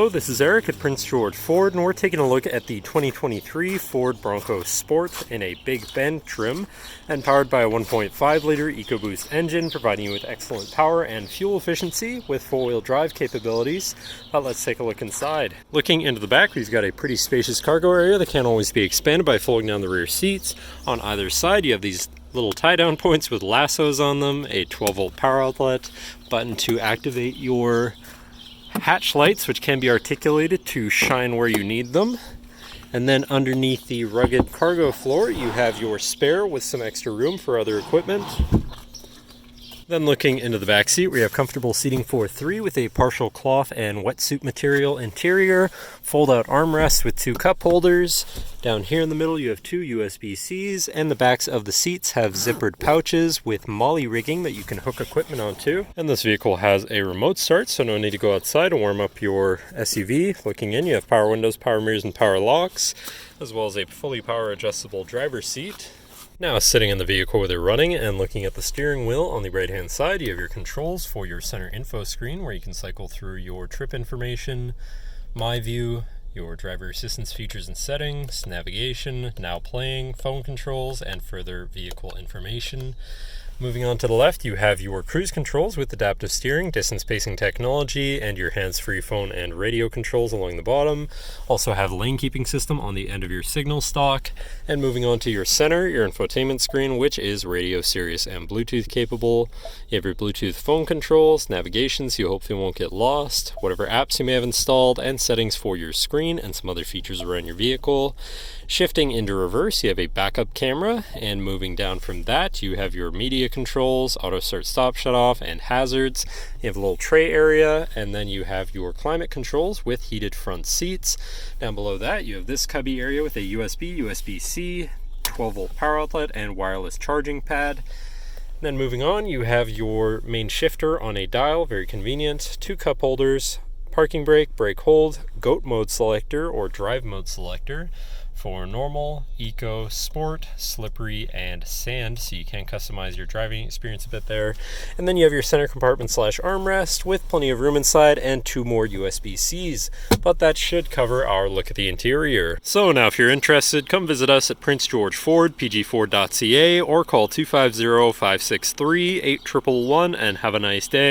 Hello, this is Eric at Prince George Ford, and we're taking a look at the 2023 Ford Bronco Sport in a Big Bend trim and powered by a 1.5-liter EcoBoost engine, providing you with excellent power and fuel efficiency with four-wheel drive capabilities. Let's take a look inside. Looking into the back, we've got a pretty spacious cargo area that can always be expanded by folding down the rear seats. On either side, you have these little tie-down points with lassos on them, a 12-volt power outlet, button to activate your hatch lights, which can be articulated to shine where you need them. And then underneath the rugged cargo floor, you have your spare with some extra room for other equipment. Then looking into the back seat, we have comfortable seating for three with a partial cloth and wetsuit material interior, fold-out armrests with two cup holders. Down here in the middle, you have two USB-Cs, and the backs of the seats have zippered pouches with molly rigging that you can hook equipment onto. And this vehicle has a remote start, so no need to go outside and warm up your SUV. Looking in, you have power windows, power mirrors, and power locks, as well as a fully power adjustable driver's seat. Now, sitting in the vehicle with it running and looking at the steering wheel on the right-hand side, you have your controls for your center info screen where you can cycle through your trip information, My View, your driver assistance features and settings, navigation, now playing, phone controls, and further vehicle information. Moving on to the left, you have your cruise controls with adaptive steering, distance pacing technology, and your hands-free phone and radio controls along the bottom. Also have lane keeping system on the end of your signal stock. And moving on to your center, your infotainment screen, which is radio, Sirius, and Bluetooth capable. You have your Bluetooth phone controls, navigation, so you hopefully won't get lost, whatever apps you may have installed, and settings for your screen and some other features around your vehicle. Shifting into reverse, you have a backup camera, and moving down from that, you have your media controls, auto start, stop, shut off, and hazards. You have a little tray area, and then you have your climate controls with heated front seats. Down below that, you have this cubby area with a USB, USB-C, 12-volt power outlet, and wireless charging pad. Then moving on, you have your main shifter on a dial, very convenient, two cup holders, parking brake, brake hold, goat mode selector or drive mode selector for normal, eco, sport, slippery, and sand, so you can customize your driving experience a bit there. And then you have your center compartment / armrest with plenty of room inside and two more USB-Cs. But that should cover our look at the interior. So now if you're interested, come visit us at Prince George Ford, pgford.ca, or call 250-563-8111 and have a nice day.